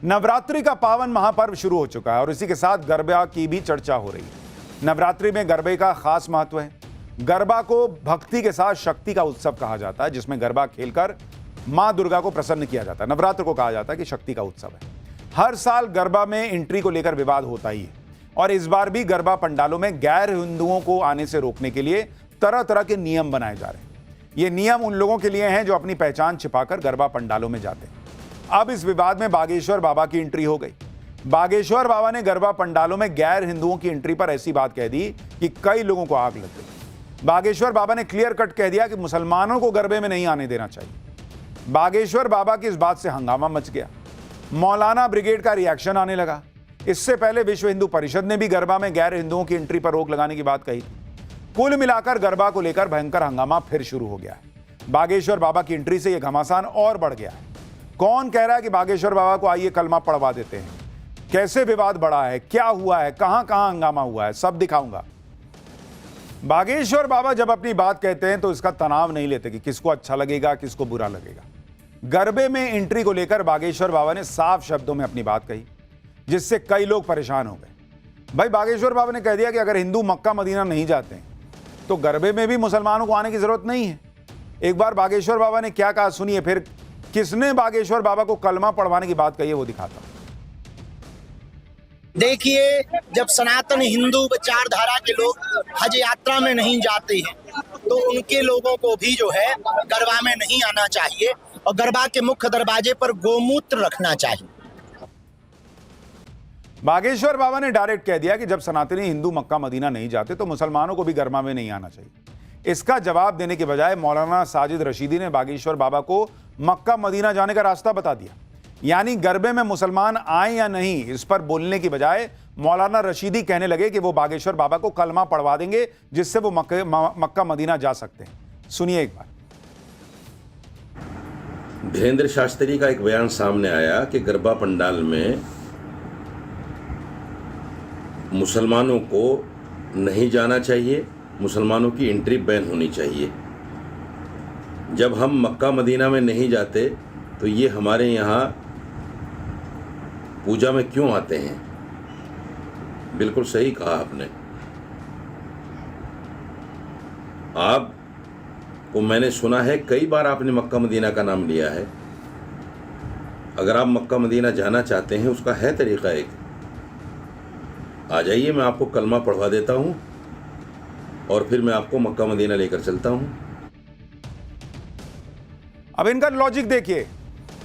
नवरात्रि का पावन महापर्व शुरू हो चुका है और इसी के साथ गरबा की भी चर्चा हो रही है। नवरात्रि में गरबे का खास महत्व है। गरबा को भक्ति के साथ शक्ति का उत्सव कहा जाता है, जिसमें गरबा खेलकर मां दुर्गा को प्रसन्न किया जाता है। नवरात्र को कहा जाता है कि शक्ति का उत्सव है। हर साल गरबा में एंट्री को लेकर विवाद होता ही है और इस बार भी गरबा पंडालों में गैर हिंदुओं को आने से रोकने के लिए तरह तरह के नियम बनाए जा रहे हैं। ये नियम उन लोगों के लिए हैं जो अपनी पहचान छिपाकर गरबा पंडालों में जाते हैं। अब इस विवाद में बागेश्वर बाबा की एंट्री हो गई। बागेश्वर बाबा ने गरबा पंडालों में गैर हिंदुओं की एंट्री पर ऐसी बात कह दी कि कई लोगों को आग लग गई। बागेश्वर बाबा ने क्लियर कट कह दिया कि मुसलमानों को गरबे में नहीं आने देना चाहिए। बागेश्वर बाबा की इस बात से हंगामा मच गया। मौलाना ब्रिगेड का रिएक्शन आने लगा। इससे पहले विश्व हिंदू परिषद ने भी गरबा में गैर हिंदुओं की एंट्री पर रोक लगाने की बात कही। कुल मिलाकर गरबा को लेकर भयंकर हंगामा फिर शुरू हो गया है। बागेश्वर बाबा की एंट्री से यह घमासान और बढ़ गया है। कौन कह रहा है कि बागेश्वर बाबा को आइए कलमा पढ़वा देते हैं, कैसे विवाद बढ़ा है, क्या हुआ है, कहां कहां हंगामा हुआ है, सब दिखाऊंगा। बागेश्वर बाबा जब अपनी बात कहते हैं तो इसका तनाव नहीं लेते कि किसको अच्छा लगेगा, किसको बुरा लगेगा। गरबे में एंट्री को लेकर बागेश्वर बाबा ने साफ शब्दों में अपनी बात कही, जिससे कई लोग परेशान हो गए। भाई, बागेश्वर बाबा ने कह दिया कि अगर हिंदू मक्का मदीना नहीं जाते हैं तो गरबे में भी मुसलमानों को आने की जरूरत नहीं है। एक बार बागेश्वर बाबा ने क्या कहा सुनिए, फिर किसने बागेश्वर बाबा को कलमा पढ़वाने की बात कही है वो दिखाता हूं। देखिए, जब सनातन हिंदू विचारधारा के लोग हज यात्रा में नहीं जाते हैं तो उनके लोगों को भी जो है गरबा में नहीं आना चाहिए और गरबा के मुख्य दरवाजे पर गोमूत्र रखना चाहिए। बागेश्वर बाबा ने डायरेक्ट कह दिया कि जब सनातनी हिंदू मक्का मदीना नहीं जाते तो मुसलमानों को भी गरबा में नहीं आना चाहिए। इसका जवाब देने के बजाय मौलाना साजिद रशीदी ने बागेश्वर बाबा को मक्का मदीना जाने का रास्ता बता दिया। यानी गरबे में मुसलमान आए या नहीं, इस पर बोलने की बजाय मौलाना रशीदी कहने लगे कि वो बागेश्वर बाबा को कलमा पढ़वा देंगे, जिससे वो मक्का मदीना जा सकते हैं। सुनिए एक बार। धीरेन्द्र शास्त्री का एक बयान सामने आया कि गरबा पंडाल में मुसलमानों को नहीं जाना चाहिए, मुसलमानों की एंट्री बैन होनी चाहिए। जब हम मक्का मदीना में नहीं जाते तो ये हमारे यहाँ पूजा में क्यों आते हैं? बिल्कुल सही कहा आपने। आपको मैंने सुना है कई बार आपने मक्का मदीना का नाम लिया है। अगर आप मक्का मदीना जाना चाहते हैं, उसका है तरीका एक। आ जाइए, मैं आपको कलमा पढ़वा देता हूँ और फिर मैं आपको मक्का मदीना लेकर चलता हूँ। अब इनका लॉजिक देखिए,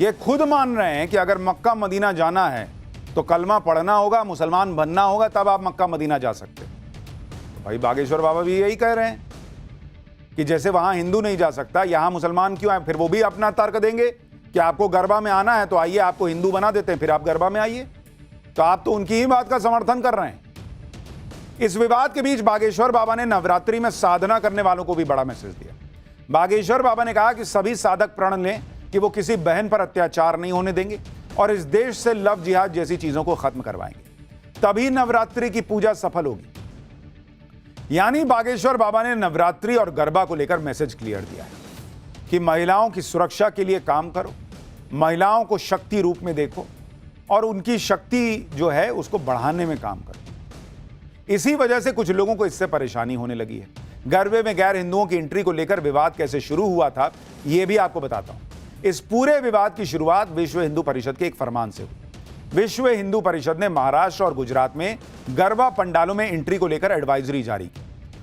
ये खुद मान रहे हैं कि अगर मक्का मदीना जाना है तो कलमा पढ़ना होगा, मुसलमान बनना होगा, तब आप मक्का मदीना जा सकते हैं। तो भाई, बागेश्वर बाबा भी यही कह रहे हैं कि जैसे वहां हिंदू नहीं जा सकता, यहां मुसलमान क्यों आए। फिर वो भी अपना तर्क देंगे कि आपको गरबा में आना है तो आइए, आपको हिंदू बना देते हैं, फिर आप गरबा में आइए। तो आप तो उनकी ही बात का समर्थन कर रहे हैं। इस विवाद के बीच बागेश्वर बाबा ने नवरात्रि में साधना करने वालों को भी बड़ा मैसेज दिया। बागेश्वर बाबा ने कहा कि सभी साधक प्रण लें कि वो किसी बहन पर अत्याचार नहीं होने देंगे और इस देश से लव जिहाद जैसी चीजों को खत्म करवाएंगे, तभी नवरात्रि की पूजा सफल होगी। यानी बागेश्वर बाबा ने नवरात्रि और गरबा को लेकर मैसेज क्लियर दिया है कि महिलाओं की सुरक्षा के लिए काम करो, महिलाओं को शक्ति रूप में देखो और उनकी शक्ति जो है उसको बढ़ाने में काम करो। इसी वजह से कुछ लोगों को इससे परेशानी होने लगी है। गरबे में गैर हिंदुओं की एंट्री को लेकर विवाद कैसे शुरू हुआ था, यह भी आपको बताता हूं। इस पूरे विवाद की शुरुआत विश्व हिंदू परिषद के एक फरमान से हुई। विश्व हिंदू परिषद ने महाराष्ट्र और गुजरात में गरबा पंडालों में एंट्री को लेकर एडवाइजरी जारी की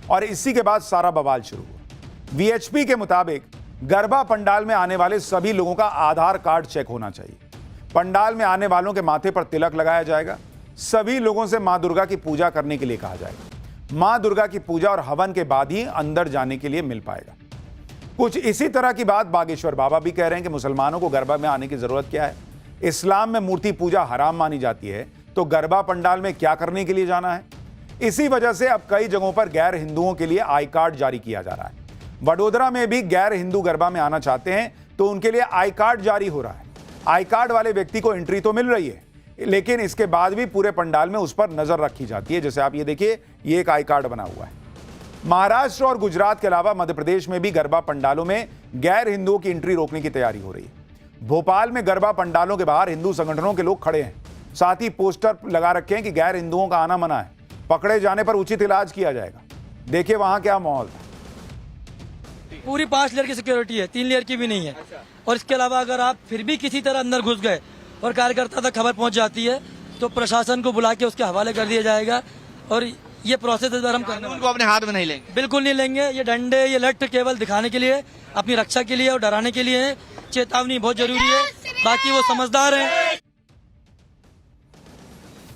और इसी के बाद सारा बवाल शुरू हुआ। वीएचपी के मुताबिक गरबा पंडाल में आने वाले सभी लोगों का आधार कार्ड चेक होना चाहिए। पंडाल में आने वालों के माथे पर तिलक लगाया जाएगा। सभी लोगों से मां दुर्गा की पूजा करने के लिए कहा जाएगा। मां दुर्गा की पूजा और हवन के बाद ही अंदर जाने के लिए मिल पाएगा। कुछ इसी तरह की बात बागेश्वर बाबा भी कह रहे हैं कि मुसलमानों को गरबा में आने की जरूरत क्या है। इस्लाम में मूर्ति पूजा हराम मानी जाती है, तो गरबा पंडाल में क्या करने के लिए जाना है। इसी वजह से अब कई जगहों पर गैर हिंदुओं के लिए आई कार्ड जारी किया जा रहा है। वडोदरा में भी गैर हिंदू गरबा में आना चाहते हैं तो उनके लिए आई कार्ड जारी हो रहा है। आई कार्ड वाले व्यक्ति को एंट्री तो मिल रही है, लेकिन इसके बाद भी पूरे पंडाल में उस पर नजर रखी जाती है। जैसे आप ये देखिए, ये एक आई कार्ड बना हुआ है। महाराष्ट्र और गुजरात के अलावा मध्य प्रदेश में भी गरबा पंडालों में गैर हिंदुओं की एंट्री रोकने की तैयारी हो रही है। भोपाल में गरबा पंडालों के बाहर हिंदू संगठनों के लोग खड़े हैं, साथ ही पोस्टर लगा रखे हैं कि गैर हिंदुओं का आना मना है, पकड़े जाने पर उचित इलाज किया जाएगा। देखिए वहां क्या माहौल था। पूरी 5 लेयर की सिक्योरिटी है, 3 लेयर की भी नहीं है। और इसके अलावा अगर आप फिर भी किसी तरह अंदर घुस गए और कार्यकर्ता तक खबर पहुंच जाती है तो प्रशासन को बुला के उसके हवाले कर दिया जाएगा। और ये प्रोसेस इस बार हम करने उनको अपने हाथ में नहीं लेंगे। बिल्कुल नहीं लेंगे। ये डंडे, ये लठ केवल दिखाने के लिए, अपनी रक्षा के लिए और डराने के लिए है। चेतावनी बहुत जरूरी है, बाकी वो समझदार हैं।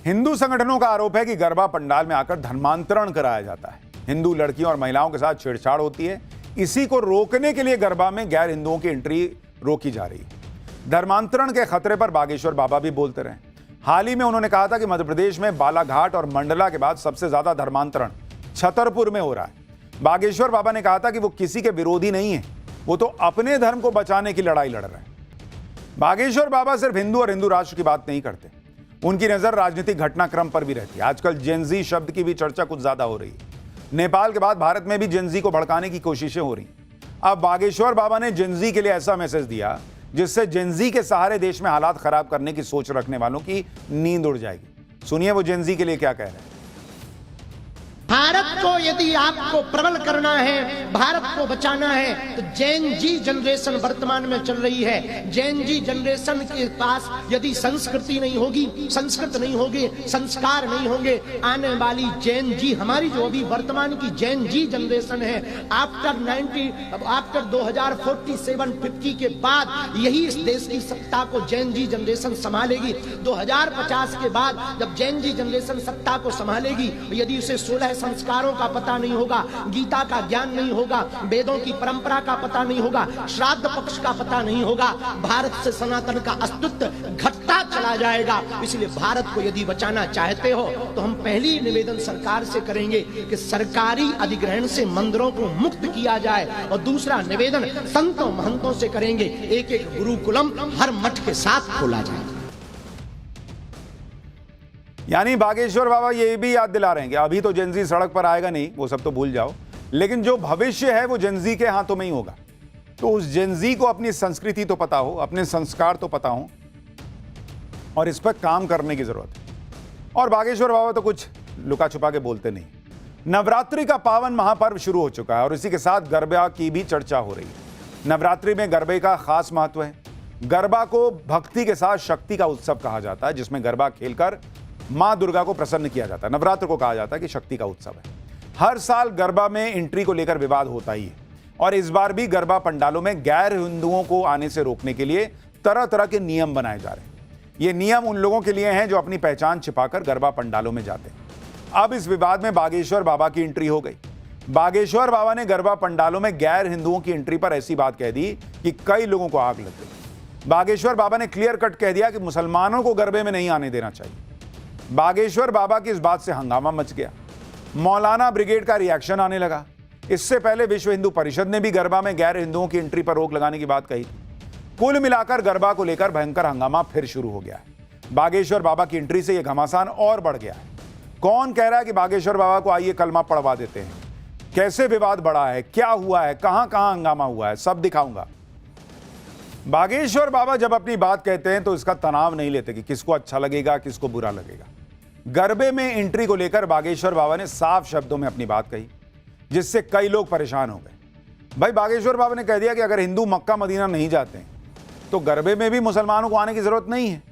हिंदू संगठनों का आरोप है कि गरबा पंडाल में आकर धर्मांतरण कराया जाता है, हिंदू लड़कियों और महिलाओं के साथ छेड़छाड़ होती है। इसी को रोकने के लिए गरबा में गैर हिंदुओं की एंट्री रोकी जा रही है। धर्मांतरण के खतरे पर बागेश्वर बाबा भी बोलते रहे। हाल ही में उन्होंने कहा था कि मध्य प्रदेश में बालाघाट और मंडला के बाद सबसे ज्यादा धर्मांतरण छतरपुर में हो रहा है। बागेश्वर बाबा ने कहा था कि वो किसी के विरोधी नहीं है, वो तो अपने धर्म को बचाने की लड़ाई लड़ रहे हैं। बागेश्वर बाबा सिर्फ हिंदू और हिंदू राष्ट्र की बात नहीं करते, उनकी नजर राजनीतिक घटनाक्रम पर भी रहती है। आजकल जेनजी शब्द की भी चर्चा कुछ ज्यादा हो रही है। नेपाल के बाद भारत में भी जेनजी को भड़काने की कोशिशें हो रही। अब बागेश्वर बाबा ने जेनजी के लिए ऐसा मैसेज दिया जिससे जेनजी के सहारे देश में हालात खराब करने की सोच रखने वालों की नींद उड़ जाएगी। सुनिए वो जेनजी के लिए क्या कह रहे हैं। भारत को यदि आपको प्रबल करना है, भारत को बचाना है, तो जैन जी जनरेशन वर्तमान में चल रही है। जैन जी जनरेशन के पास यदि संस्कृति नहीं होगी, संस्कृत नहीं होगी, संस्कार नहीं होंगे, आने वाली जैन जी, हमारी जो अभी वर्तमान की जैन जी जनरेशन है, आफ्टर 2047-50 के बाद यही इस देश की सत्ता को जैन जी जनरेशन संभालेगी। 2050 के बाद जब जैन जी जनरेशन सत्ता को संभालेगी, यदि उसे 16 संस्कारों का पता नहीं होगा, गीता का ज्ञान नहीं होगा, वेदों की परंपरा का पता नहीं होगा, श्राद्ध पक्ष का पता नहीं होगा, भारत से सनातन का अस्तित्व घटता चला जाएगा। इसलिए भारत को यदि बचाना चाहते हो तो हम पहली निवेदन सरकार से करेंगे कि सरकारी अधिग्रहण से मंदिरों को मुक्त किया जाए, और दूसरा निवेदन संतों महंतों से करेंगे, एक गुरुकुलम हर मठ के साथ खोला जाए। यानी बागेश्वर बाबा ये भी याद दिला रहे हैं कि अभी तो जेनजी सड़क पर आएगा नहीं, वो सब तो भूल जाओ, लेकिन जो भविष्य है वो जेनजी के हाथों में ही होगा। तो उस जेनजी को अपनी संस्कृति तो पता हो, अपने संस्कार तो पता हो, और इस पर काम करने की जरूरत है। और बागेश्वर बाबा तो कुछ लुका छुपा के बोलते नहीं। नवरात्रि का पावन महापर्व शुरू हो चुका है और इसी के साथ गरबा की भी चर्चा हो रही है। नवरात्रि में गरबे का खास महत्व है। गरबा को भक्ति के साथ शक्ति का उत्सव कहा जाता है, जिसमें गरबा खेलकर मां दुर्गा को प्रसन्न किया जाता है। नवरात्र को कहा जाता है कि शक्ति का उत्सव है। हर साल गरबा में एंट्री को लेकर विवाद होता ही है, और इस बार भी गरबा पंडालों में गैर हिंदुओं को आने से रोकने के लिए तरह तरह के नियम बनाए जा रहे हैं। ये नियम उन लोगों के लिए हैं जो अपनी पहचान छिपाकर गरबा पंडालों में जाते हैं। अब इस विवाद में बागेश्वर बाबा की एंट्री हो गई। बागेश्वर बाबा ने गरबा पंडालों में गैर हिंदुओं की एंट्री पर ऐसी बात कह दी कि कई लोगों को आग लग गई। बागेश्वर बाबा ने क्लियर कट कह दिया कि मुसलमानों को गरबे में नहीं आने देना चाहिए। बागेश्वर बाबा की इस बात से हंगामा मच गया। मौलाना ब्रिगेड का रिएक्शन आने लगा। इससे पहले विश्व हिंदू परिषद ने भी गरबा में गैर हिंदुओं की एंट्री पर रोक लगाने की बात कही थी। कुल मिलाकर गरबा को लेकर भयंकर हंगामा फिर शुरू हो गया है। बागेश्वर बाबा की एंट्री से यह घमासान और बढ़ गया है। कौन कह रहा है कि बागेश्वर बाबा को आइए कलमा पढ़वा देते हैं, कैसे विवाद बढ़ा है, क्या हुआ है, कहां कहां हंगामा हुआ है, सब दिखाऊंगा। बागेश्वर बाबा जब अपनी बात कहते हैं तो इसका तनाव नहीं लेते कि किसको अच्छा लगेगा, किसको बुरा लगेगा। गरबे में एंट्री को लेकर बागेश्वर बाबा ने साफ शब्दों में अपनी बात कही, जिससे कई लोग परेशान हो गए। भाई बागेश्वर बाबा ने कह दिया कि अगर हिंदू मक्का मदीना नहीं जाते हैं तो गरबे में भी मुसलमानों को आने की जरूरत नहीं है।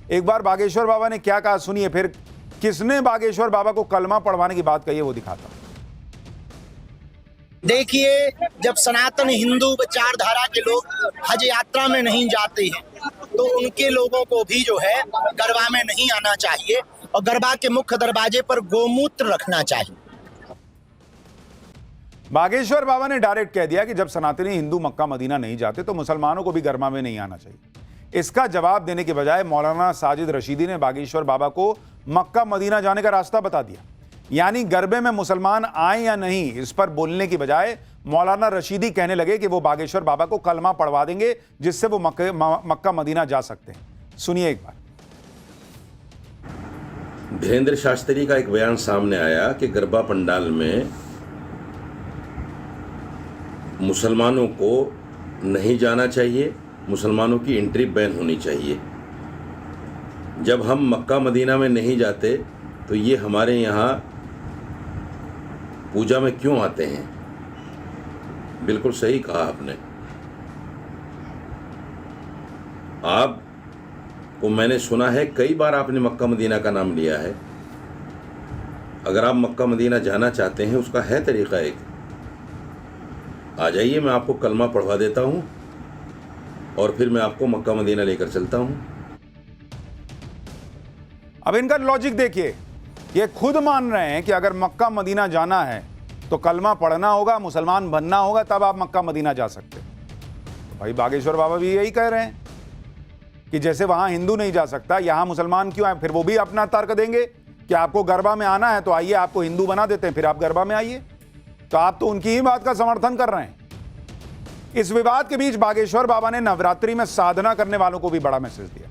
एक बार बागेश्वर बाबा ने क्या कहा सुनिए, फिर किसने बागेश्वर बाबा को कलमा पढ़वाने की बात कही है वो दिखाता हूं। देखिए, जब सनातन हिंदू विचारधारा के लोग हज यात्रा में नहीं जाते हैं तो उनके लोगों को भी जो है गरबा में नहीं आना चाहिए, और गरबा के मुख्य दरवाजे पर गोमूत्र रखना चाहिए। बागेश्वर बाबा ने डायरेक्ट कह दिया कि जब सनातनी हिंदू मक्का मदीना नहीं जाते तो मुसलमानों को भी गरबा में नहीं आना चाहिए। इसका जवाब देने के बजाय मौलाना साजिद रशीदी ने बागेश्वर बाबा को मक्का मदीना जाने का रास्ता बता दिया। यानी गरबे में मुसलमान आए या नहीं, इस पर बोलने की बजाय मौलाना रशीदी कहने लगे कि वो बागेश्वर बाबा को कलमा पढ़वा देंगे, जिससे वो मक्का मदीना जा सकते हैं। सुनिए एक बार। धीरेन्द्र शास्त्री का एक बयान सामने आया कि गरबा पंडाल में मुसलमानों को नहीं जाना चाहिए मुसलमानों की एंट्री बैन होनी चाहिए। जब हम मक्का मदीना में नहीं जाते तो ये हमारे यहाँ पूजा में क्यों आते हैं? बिल्कुल सही कहा आपने। आपको मैंने सुना है कई बार आपने मक्का मदीना का नाम लिया है। अगर आप मक्का मदीना जाना चाहते हैं उसका है तरीका एक। आ जाइए, मैं आपको कलमा पढ़वा देता हूँ और फिर मैं आपको मक्का मदीना लेकर चलता हूँ। अब इनका लॉजिक देखिए, ये खुद मान रहे हैं कि अगर मक्का मदीना जाना है तो कलमा पढ़ना होगा, मुसलमान बनना होगा, तब आप मक्का मदीना जा सकते। तो भाई बागेश्वर बाबा भी यही कह रहे हैं कि जैसे वहां हिंदू नहीं जा सकता, यहां मुसलमान क्यों आए? फिर वो भी अपना तर्क देंगे कि आपको गरबा में आना है तो आइए, आपको हिंदू बना देते हैं, फिर आप गरबा में आइए। तो आप तो उनकी ही बात का समर्थन कर रहे हैं। इस विवाद के बीच बागेश्वर बाबा ने नवरात्रि में साधना करने वालों को भी बड़ा मैसेज दिया।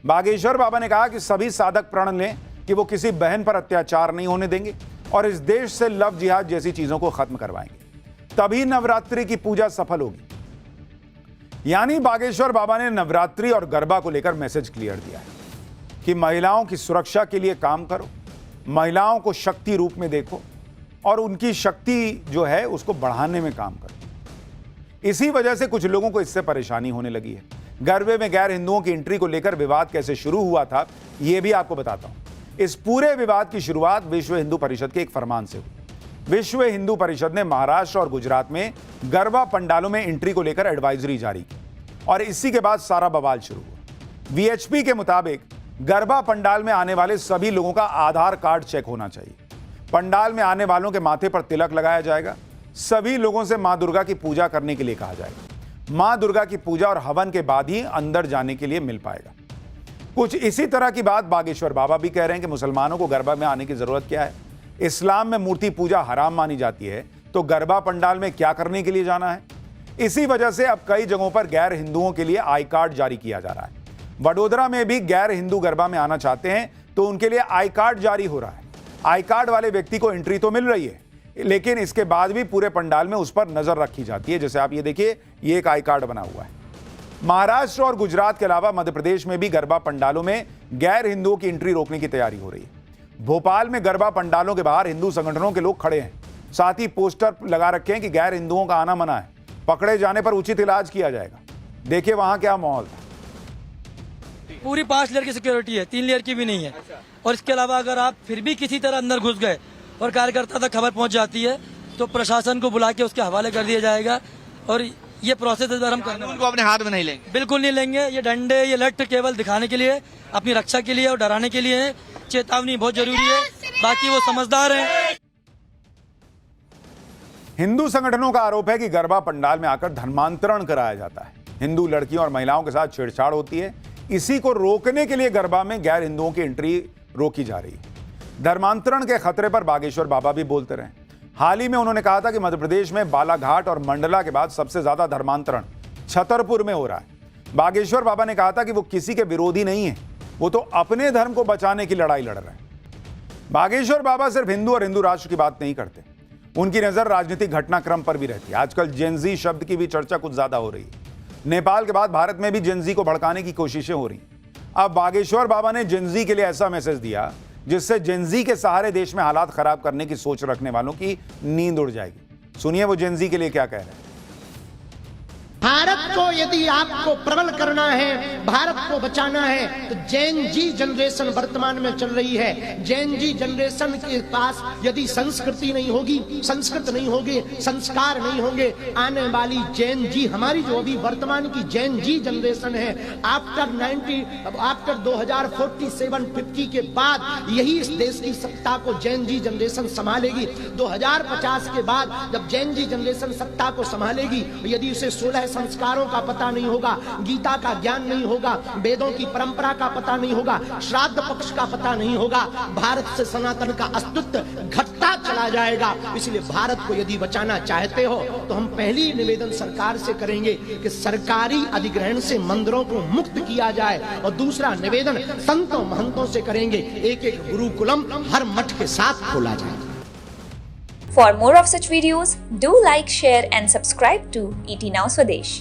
बागेश्वर बाबा ने कहा कि सभी साधक प्रण लें कि वो किसी बहन पर अत्याचार नहीं होने देंगे और इस देश से लव जिहाद जैसी चीजों को खत्म करवाएंगे, तभी नवरात्रि की पूजा सफल होगी। यानी बागेश्वर बाबा ने नवरात्रि और गरबा को लेकर मैसेज क्लियर दिया है कि महिलाओं की सुरक्षा के लिए काम करो, महिलाओं को शक्ति रूप में देखो और उनकी शक्ति जो है उसको बढ़ाने में काम करो। इसी वजह से कुछ लोगों को इससे परेशानी होने लगी है। गरबे में गैर हिंदुओं की एंट्री को लेकर विवाद कैसे शुरू हुआ था, यह भी आपको बताता हूं। इस पूरे विवाद की शुरुआत विश्व हिंदू परिषद के एक फरमान से हुई। विश्व हिंदू परिषद ने महाराष्ट्र और गुजरात में गरबा पंडालों में एंट्री को लेकर एडवाइजरी जारी की और इसी के बाद सारा बवाल शुरू हुआ। वीएचपी के मुताबिक गरबा पंडाल में आने वाले सभी लोगों का आधार कार्ड चेक होना चाहिए। पंडाल में आने वालों के माथे पर तिलक लगाया जाएगा। सभी लोगों से मां दुर्गा की पूजा करने के लिए कहा जाएगा। मां दुर्गा की पूजा और हवन के बाद ही अंदर जाने के लिए मिल पाएगा। कुछ इसी तरह की बात बागेश्वर बाबा भी कह रहे हैं कि मुसलमानों को गरबा में आने की जरूरत क्या है? इस्लाम में मूर्ति पूजा हराम मानी जाती है, तो गरबा पंडाल में क्या करने के लिए जाना है? इसी वजह से अब कई जगहों पर गैर हिंदुओं के लिए आई कार्ड जारी किया जा रहा है। वडोदरा में भी गैर हिंदू गरबा में आना चाहते हैं तो उनके लिए आई कार्ड जारी हो रहा है। आई कार्ड वाले व्यक्ति को एंट्री तो मिल रही है, लेकिन इसके बाद भी पूरे पंडाल में उस पर नजर रखी जाती है। जैसे आप ये देखिए, ये एक आई कार्ड बना हुआ है। महाराष्ट्र और गुजरात के अलावा मध्य प्रदेश में भी गरबा पंडालों में गैर हिंदुओं की एंट्री रोकने की तैयारी हो रही है। भोपाल में गरबा पंडालों के बाहर हिंदू संगठनों के लोग खड़े हैं, साथ ही पोस्टर लगा रखे हैं कि गैर हिंदुओं का आना मना है, पकड़े जाने पर उचित इलाज किया जाएगा। देखिए वहां क्या माहौल था। पूरी 5 लेयर की सिक्योरिटी है, 3 लेयर की भी नहीं है। और इसके अलावा अगर आप फिर भी किसी तरह अंदर घुस गए और कार्यकर्ता तक खबर पहुंच जाती है तो प्रशासन को बुला के उसके हवाले कर दिया जाएगा। और ये प्रोसेस इस बार हम करने उनको अपने हाथ में नहीं लेंगे, बिल्कुल नहीं लेंगे। ये डंडे, ये लठ केवल दिखाने के लिए, अपनी रक्षा के लिए और डराने के लिए है। चेतावनी बहुत जरूरी है, बाकी वो समझदार हैं। हिंदू संगठनों का आरोप है कि गरबा पंडाल में आकर धर्मांतरण कराया जाता है, हिंदू लड़कियों और महिलाओं के साथ छेड़छाड़ होती है। इसी को रोकने के लिए गरबा में गैर हिंदुओं की एंट्री रोकी जा रही है। धर्मांतरण के खतरे पर बागेश्वर बाबा भी बोलते रहे। हाल ही में उन्होंने कहा था कि मध्य प्रदेश में बालाघाट और मंडला के बाद सबसे ज्यादा धर्मांतरण छतरपुर में हो रहा है। बागेश्वर बाबा ने कहा था कि वो किसी के विरोधी नहीं है, वो तो अपने धर्म को बचाने की लड़ाई लड़ रहे हैं। बागेश्वर बाबा सिर्फ हिंदू और हिंदू राष्ट्र की बात नहीं करते, उनकी नजर राजनीतिक घटनाक्रम पर भी रहती है। आजकल जेनजी शब्द की भी चर्चा कुछ ज्यादा हो रही है। नेपाल के बाद भारत में भी जेनजी को भड़काने की कोशिशें हो रही। अब बागेश्वर बाबा ने जेनजी के लिए ऐसा मैसेज दिया जिससे जेनजी के सहारे देश में हालात खराब करने की सोच रखने वालों की नींद उड़ जाएगी। सुनिए वो जेनजी के लिए क्या कह रहे हैं। भारत को यदि आपको प्रबल करना है, भारत को बचाना है, तो जैन जी जनरेशन वर्तमान में चल रही है। जैन जी जनरेशन के पास यदि संस्कृति नहीं होगी, संस्कृत नहीं होगी, संस्कार नहीं होंगे, आने वाली जैन जी, हमारी जो अभी वर्तमान की जैन जी जनरेशन है, आफ्टर 2047-50 के बाद यही इस देश की सत्ता को जैन जी जनरेशन संभालेगी। 2050 के बाद जब जैन जी जनरेशन सत्ता को संभालेगी, यदि उसे 16 संस्कारों का पता नहीं होगा, गीता का ज्ञान नहीं होगा, वेदों की परंपरा का पता नहीं होगा, श्राद्ध पक्ष का पता नहीं होगा, भारत से सनातन का अस्तित्व घटता चला जाएगा। इसलिए भारत को यदि बचाना चाहते हो तो हम पहली निवेदन सरकार से करेंगे कि सरकारी अधिग्रहण से मंदिरों को मुक्त किया जाए, और दूसरा निवेदन संतों महंतों से करेंगे, एक गुरुकुलम हर मठ के साथ खोला जाए। For more of such videos, do like, share and subscribe to ET Now Swadesh.